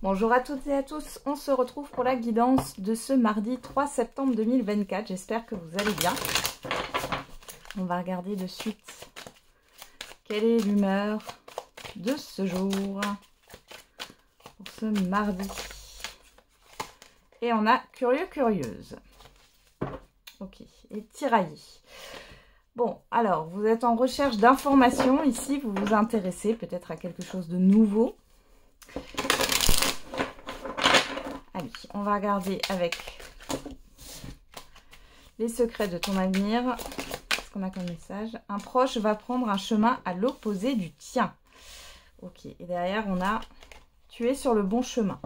Bonjour à toutes et à tous, on se retrouve pour la guidance de ce mardi 3 septembre 2024. J'espère que vous allez bien. On va regarder de suite quelle est l'humeur de ce jour, pour ce mardi. Et on a curieux, curieuse. Ok, et tiraillé. Bon, alors, vous êtes en recherche d'informations. Ici, vous vous intéressez peut-être à quelque chose de nouveau. Allez, on va regarder avec les secrets de ton avenir. Qu'est-ce qu'on a comme message? Un proche va prendre un chemin à l'opposé du tien. Ok, et derrière, on a « Tu es sur le bon chemin ».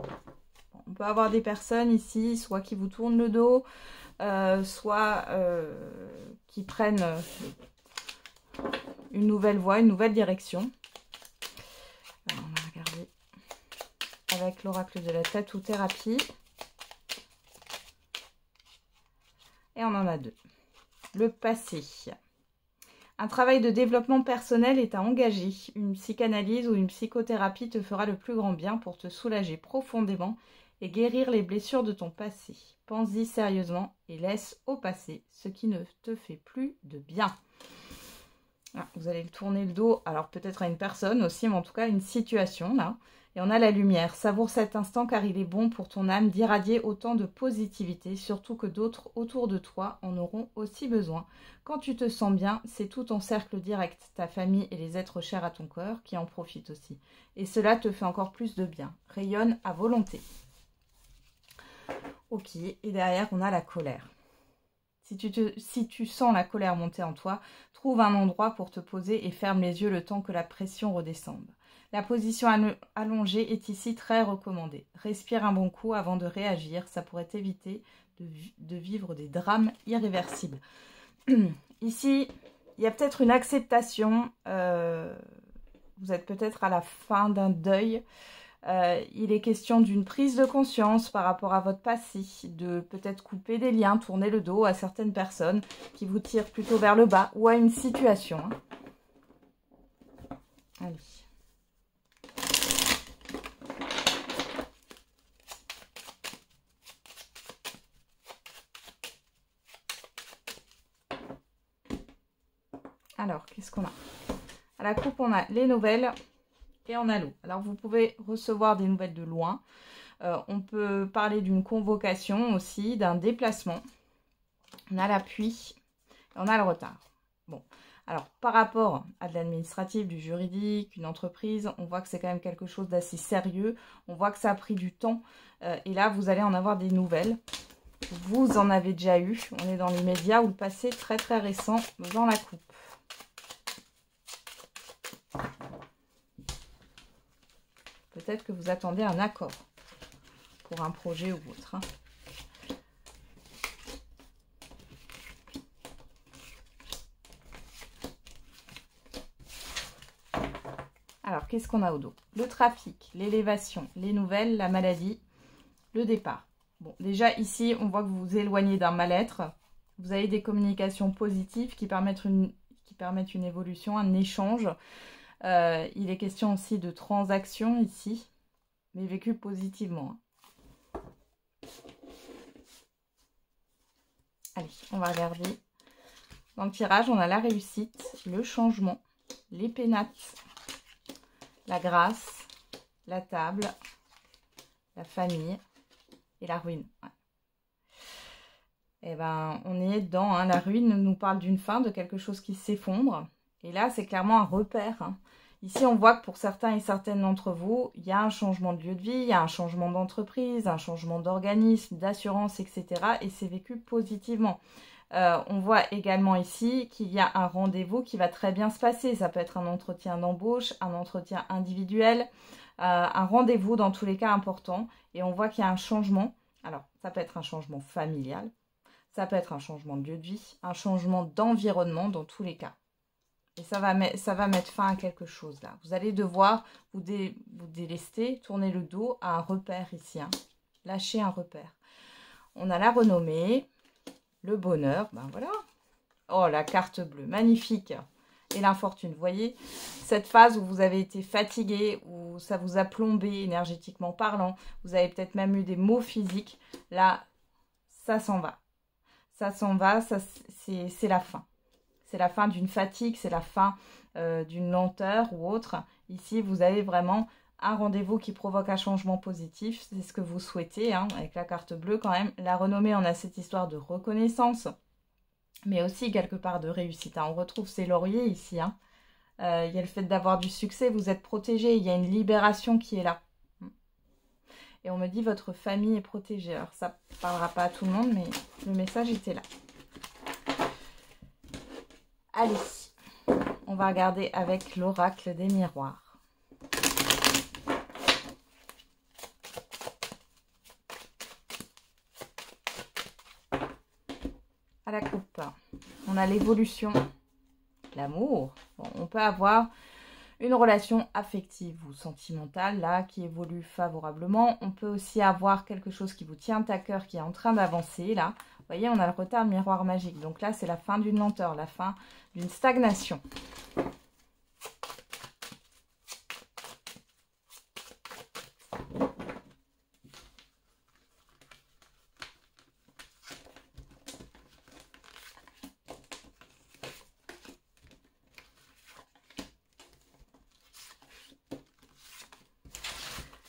On peut avoir des personnes ici, soit qui vous tournent le dos, soit qui prennent une nouvelle voie, une nouvelle direction. Alors, on va regarder avec l'oracle de la tatou-thérapie. Et on en a deux. Le passé. Un travail de développement personnel est à engager. Une psychanalyse ou une psychothérapie te fera le plus grand bien pour te soulager profondément et guérir les blessures de ton passé. Pense-y sérieusement et laisse au passé ce qui ne te fait plus de bien. Ah, vous allez tourner le dos, alors peut-être à une personne aussi, mais en tout cas une situation là. Et on a la lumière. Savoure cet instant car il est bon pour ton âme d'irradier autant de positivité, surtout que d'autres autour de toi en auront aussi besoin. Quand tu te sens bien, c'est tout ton cercle direct, ta famille et les êtres chers à ton cœur qui en profitent aussi. Et cela te fait encore plus de bien. Rayonne à volonté. Ok, et derrière on a la colère. Si tu sens la colère monter en toi, trouve un endroit pour te poser et ferme les yeux le temps que la pression redescende. La position allongée est ici très recommandée. Respire un bon coup avant de réagir, ça pourrait t'éviter de vivre des drames irréversibles. Ici, il y a peut-être une acceptation, vous êtes peut-être à la fin d'un deuil. Il est question d'une prise de conscience par rapport à votre passé, de peut-être couper des liens, tourner le dos à certaines personnes qui vous tirent plutôt vers le bas ou à une situation. Allez. Alors, qu'est-ce qu'on a? À la coupe, on a les nouvelles. Et on a l'eau. Alors, vous pouvez recevoir des nouvelles de loin. On peut parler d'une convocation aussi, d'un déplacement. On a l'appui. On a le retard. Bon. Alors, par rapport à de l'administratif, du juridique, une entreprise, on voit que c'est quand même quelque chose d'assez sérieux. On voit que ça a pris du temps. Et là, vous allez en avoir des nouvelles. Vous en avez déjà eu. On est dans l'immédiat ou le passé très très récent dans la coupe. Peut-être que vous attendez un accord pour un projet ou autre. Alors, qu'est-ce qu'on a au dos? Le trafic, l'élévation, les nouvelles, la maladie, le départ. Bon, déjà ici, on voit que vous vous éloignez d'un mal-être. Vous avez des communications positives qui permettent une évolution, un échange. Il est question aussi de transactions ici, mais vécues positivement. Allez, on va regarder. Dans le tirage, on a la réussite, le changement, les pénates, la grâce, la table, la famille et la ruine. Ouais. Et ben, on y est dedans. Hein. La ruine nous parle d'une fin, de quelque chose qui s'effondre. Et là, c'est clairement un repère. Hein. Ici, on voit que pour certains et certaines d'entre vous, il y a un changement de lieu de vie, il y a un changement d'entreprise, un changement d'organisme, d'assurance, etc. Et c'est vécu positivement. On voit également ici qu'il y a un rendez-vous qui va très bien se passer. Ça peut être un entretien d'embauche, un entretien individuel, un rendez-vous dans tous les cas important. Et on voit qu'il y a un changement. Alors, ça peut être un changement familial, ça peut être un changement de lieu de vie, un changement d'environnement dans tous les cas. Et ça va mettre fin à quelque chose là. Vous allez devoir vous délester, tourner le dos à un repère ici. Hein. Lâcher un repère. On a la renommée, le bonheur, ben voilà. Oh, la carte bleue, magnifique. et l'infortune. Vous voyez, cette phase où vous avez été fatigué, où ça vous a plombé énergétiquement parlant, vous avez peut-être même eu des maux physiques, là, ça s'en va. Ça s'en va, c'est la fin. C'est la fin d'une fatigue, c'est la fin d'une lenteur ou autre. Ici, vous avez vraiment un rendez-vous qui provoque un changement positif. C'est ce que vous souhaitez, hein, avec la carte bleue quand même. La renommée, on a cette histoire de reconnaissance, mais aussi quelque part de réussite. Hein. On retrouve ces lauriers ici. Hein. Il y a le fait d'avoir du succès, vous êtes protégé, il y a une libération qui est là. Et on me dit votre famille est protégée. Alors ça ne parlera pas à tout le monde, mais le message était là. Allez, on va regarder avec l'oracle des miroirs. À la coupe, on a l'évolution, l'amour. Bon, on peut avoir une relation affective ou sentimentale, là, qui évolue favorablement. On peut aussi avoir quelque chose qui vous tient à cœur, qui est en train d'avancer, là. Vous voyez, on a le retard miroir magique. Donc là, c'est la fin d'une lenteur, la fin d'une stagnation.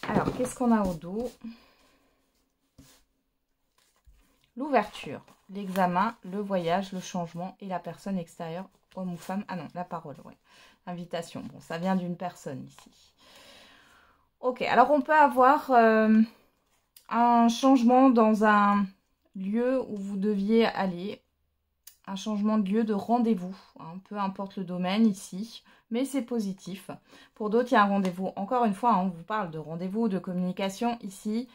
Alors, qu'est-ce qu'on a au dos? L'ouverture, l'examen, le voyage, le changement et la personne extérieure, homme ou femme. Ah non, la parole, ouais. Invitation. Bon, ça vient d'une personne ici. Ok, alors on peut avoir un changement dans un lieu où vous deviez aller. Un changement de lieu de rendez-vous, hein, peu importe le domaine ici, mais c'est positif. Pour d'autres, il y a un rendez-vous. Encore une fois, on vous parle de rendez-vous, de communication ici,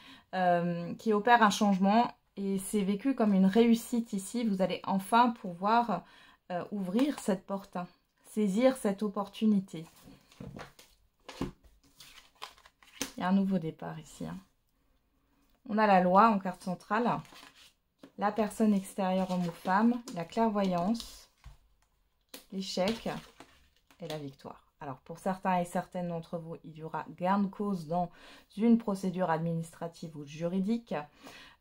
qui opère un changement et c'est vécu comme une réussite ici. Vous allez enfin pouvoir ouvrir cette porte, hein, saisir cette opportunité. Il y a un nouveau départ ici. Hein. On a la loi en carte centrale. La personne extérieure, homme ou femme, la clairvoyance, l'échec et la victoire. Alors, pour certains et certaines d'entre vous, il y aura gain de cause dans une procédure administrative ou juridique.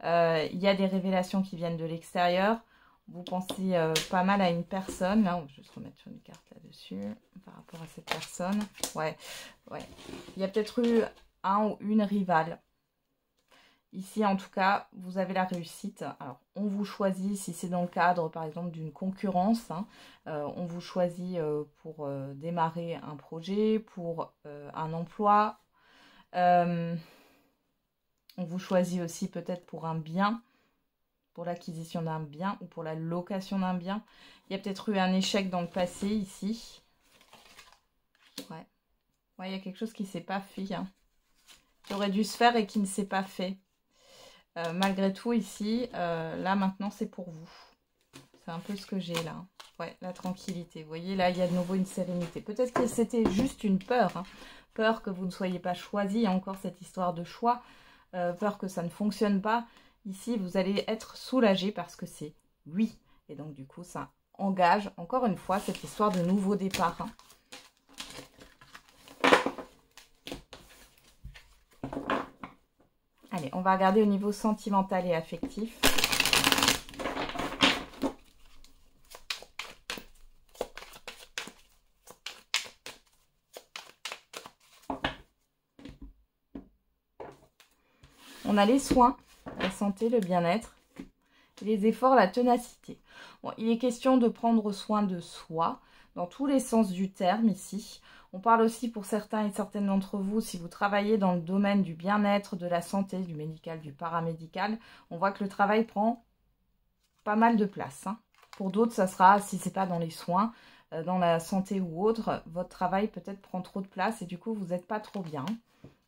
Il y a des révélations qui viennent de l'extérieur. Vous pensez pas mal à une personne. Là, on va juste remettre une carte là-dessus par rapport à cette personne. Ouais. Il y a peut-être eu un ou une rivale. Ici, en tout cas, vous avez la réussite. Alors, on vous choisit, si c'est dans le cadre, par exemple, d'une concurrence. Hein, on vous choisit pour démarrer un projet, pour un emploi. On vous choisit aussi peut-être pour un bien, pour l'acquisition d'un bien ou pour la location d'un bien. Il y a peut-être eu un échec dans le passé, ici. Ouais, il y a quelque chose qui ne s'est pas fait. Hein, qui aurait dû se faire et qui ne s'est pas fait. Malgré tout ici, là maintenant c'est pour vous. C'est un peu ce que j'ai là. Ouais, la tranquillité. Vous voyez, là il y a de nouveau une sérénité. Peut-être que c'était juste une peur. Hein. Peur que vous ne soyez pas choisi. Il y a encore cette histoire de choix. Peur que ça ne fonctionne pas. Ici, vous allez être soulagé parce que c'est oui. Et donc du coup, ça engage encore une fois cette histoire de nouveau départ. Hein. Allez, on va regarder au niveau sentimental et affectif. On a les soins, la santé, le bien-être, les efforts, la ténacité. Bon, il est question de prendre soin de soi, dans tous les sens du terme ici. On parle aussi pour certains et certaines d'entre vous, si vous travaillez dans le domaine du bien-être, de la santé, du médical, du paramédical, on voit que le travail prend pas mal de place. Hein. Pour d'autres, ça sera, si ce n'est pas dans les soins, dans la santé ou autre, votre travail peut-être prend trop de place et du coup, vous n'êtes pas trop bien.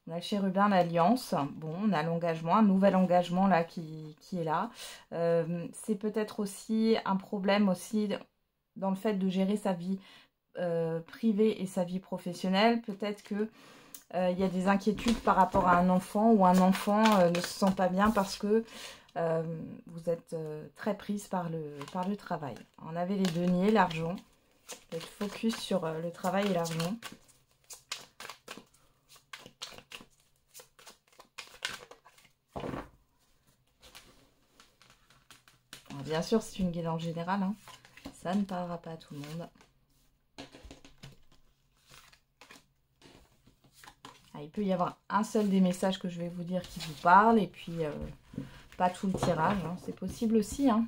On a le chérubin, l'alliance. Bon, on a l'engagement, un nouvel engagement là qui est là. C'est peut-être aussi un problème aussi dans le fait de gérer sa vie privée et sa vie professionnelle. Peut-être que il y a des inquiétudes par rapport à un enfant ou un enfant ne se sent pas bien parce que vous êtes très prise par le travail. On avait les deniers, l'argent. Être focus sur le travail et l'argent. Bien sûr, c'est une guidance générale. Hein. Ça ne parlera pas à tout le monde. Ah, il peut y avoir un seul des messages que je vais vous dire qui vous parle. Et puis, pas tout le tirage. Hein. C'est possible aussi. Hein.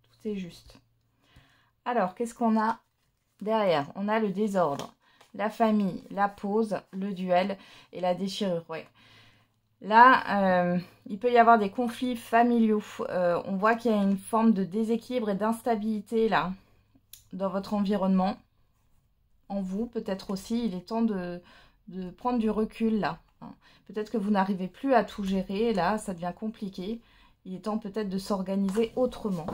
Tout est juste. Alors, qu'est-ce qu'on a derrière? On a le désordre, la famille, la pause, le duel et la déchirure. Ouais. Là, il peut y avoir des conflits familiaux. On voit qu'il y a une forme de déséquilibre et d'instabilité là, dans votre environnement. En vous, peut-être aussi, il est temps de prendre du recul là. Peut-être que vous n'arrivez plus à tout gérer. Là, ça devient compliqué. Il est temps peut-être de s'organiser autrement.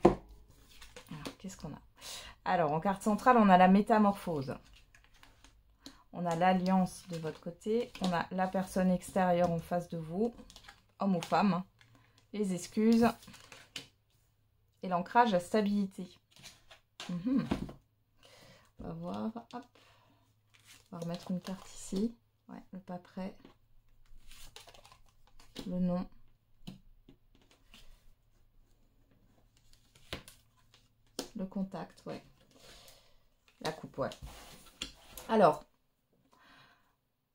Alors, qu'est-ce qu'on a? Alors, en carte centrale, on a la métamorphose. On a l'alliance de votre côté. On a la personne extérieure en face de vous, homme ou femme. Les excuses. Et l'ancrage, la stabilité. On va voir. Hop. On va remettre une carte ici. Ouais, le pas prêt. Le non. Le contact, ouais. La coupe, ouais. Alors,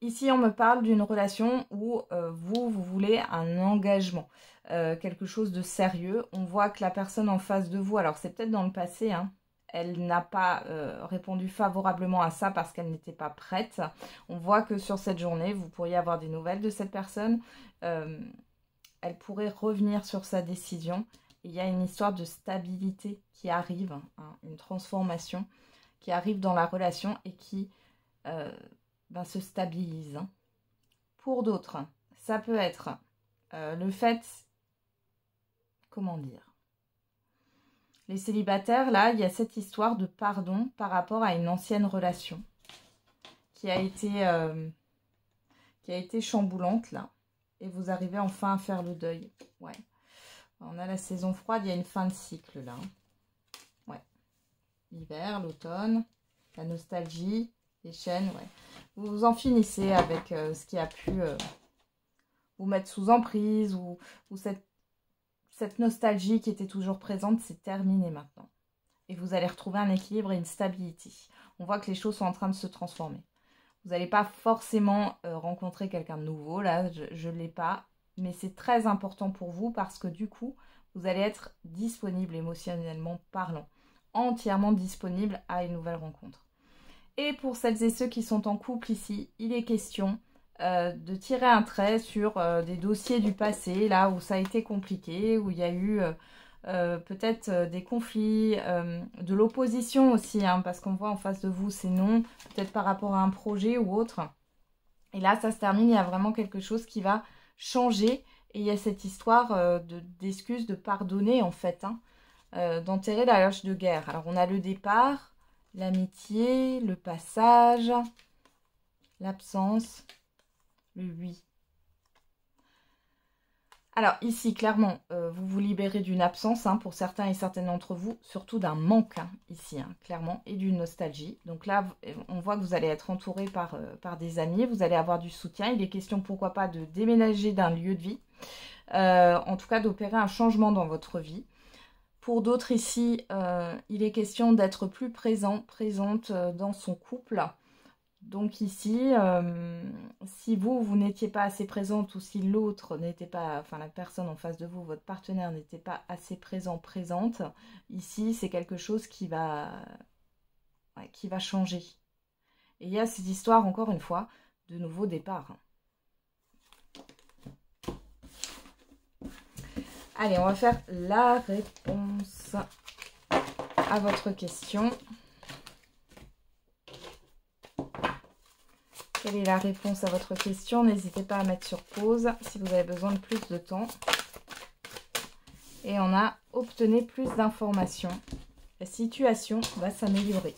ici, on me parle d'une relation où vous voulez un engagement, quelque chose de sérieux. On voit que la personne en face de vous, alors c'est peut-être dans le passé, hein, elle n'a pas répondu favorablement à ça parce qu'elle n'était pas prête. On voit que sur cette journée, vous pourriez avoir des nouvelles de cette personne. Elle pourrait revenir sur sa décision. Il y a une histoire de stabilité qui arrive, hein, une transformation qui arrive dans la relation et qui se stabilise. Hein. Pour d'autres, ça peut être le fait, comment dire, les célibataires, là, il y a cette histoire de pardon par rapport à une ancienne relation qui a été chamboulante, là, et vous arrivez enfin à faire le deuil. Ouais. On a la saison froide, il y a une fin de cycle, là. Ouais. L'hiver, l'automne, la nostalgie, les chaînes, ouais. Vous en finissez avec ce qui a pu vous mettre sous emprise ou cette nostalgie qui était toujours présente, c'est terminé maintenant. Et vous allez retrouver un équilibre et une stabilité. On voit que les choses sont en train de se transformer. Vous n'allez pas forcément rencontrer quelqu'un de nouveau, là, je ne l'ai pas. Mais c'est très important pour vous parce que du coup, vous allez être disponible émotionnellement parlant. Entièrement disponible à une nouvelle rencontre. Et pour celles et ceux qui sont en couple ici, il est question de tirer un trait sur des dossiers du passé, là où ça a été compliqué, où il y a eu peut-être des conflits, de l'opposition aussi, hein, parce qu'on voit en face de vous, c'est non, peut-être par rapport à un projet ou autre. Et là, ça se termine, il y a vraiment quelque chose qui va changer. Et il y a cette histoire d'excuses, de pardonner en fait, hein, d'enterrer la hache de guerre. Alors on a le départ, l'amitié, le passage, l'absence, le oui. Alors ici, clairement, vous vous libérez d'une absence, hein, pour certains et certaines d'entre vous, surtout d'un manque, hein, ici, hein, clairement, et d'une nostalgie. Donc là, on voit que vous allez être entouré par des amis, vous allez avoir du soutien. Il est question, pourquoi pas, de déménager d'un lieu de vie, en tout cas d'opérer un changement dans votre vie. Pour d'autres ici, il est question d'être plus présente dans son couple. Donc ici, si vous n'étiez pas assez présente ou si l'autre n'était pas, enfin la personne en face de vous, votre partenaire n'était pas assez présente, ici c'est quelque chose qui va changer. Et il y a cette histoire, encore une fois, de nouveau départ. Allez, on va faire la réponse à votre question. Quelle est la réponse à votre question? N'hésitez pas à mettre sur pause si vous avez besoin de plus de temps. Et on a obtenu plus d'informations. La situation va s'améliorer.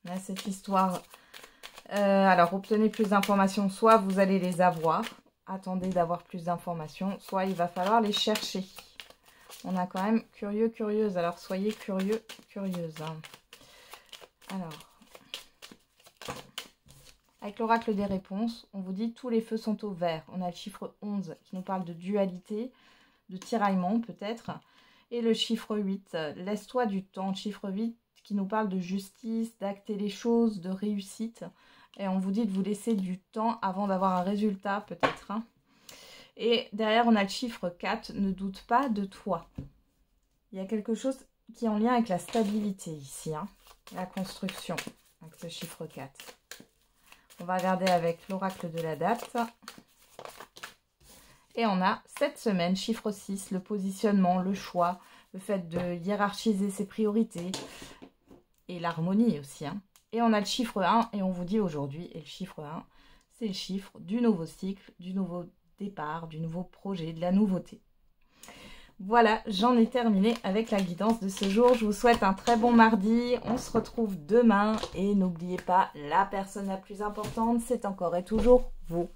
On a cette histoire. Alors, obtenez plus d'informations. Soit vous allez les avoir. Attendez d'avoir plus d'informations. Soit il va falloir les chercher. On a quand même curieux, curieuse. Alors, soyez curieux, curieuse. Alors, avec l'oracle des réponses, on vous dit tous les feux sont au vert. On a le chiffre 11 qui nous parle de dualité, de tiraillement peut-être. Et le chiffre 8, laisse-toi du temps. Chiffre 8 qui nous parle de justice, d'acter les choses, de réussite. Et on vous dit de vous laisser du temps avant d'avoir un résultat peut-être. Et derrière, on a le chiffre 4, ne doute pas de toi. Il y a quelque chose qui est en lien avec la stabilité ici, la construction, avec ce chiffre 4. On va regarder avec l'oracle de la date. Et on a cette semaine, chiffre 6, le positionnement, le choix, le fait de hiérarchiser ses priorités et l'harmonie aussi. Et on a le chiffre 1 et on vous dit aujourd'hui, et le chiffre 1, c'est le chiffre du nouveau cycle, du nouveau départ, du nouveau projet, de la nouveauté. Voilà, j'en ai terminé avec la guidance de ce jour. Je vous souhaite un très bon mardi. On se retrouve demain. Et n'oubliez pas, la personne la plus importante, c'est encore et toujours vous.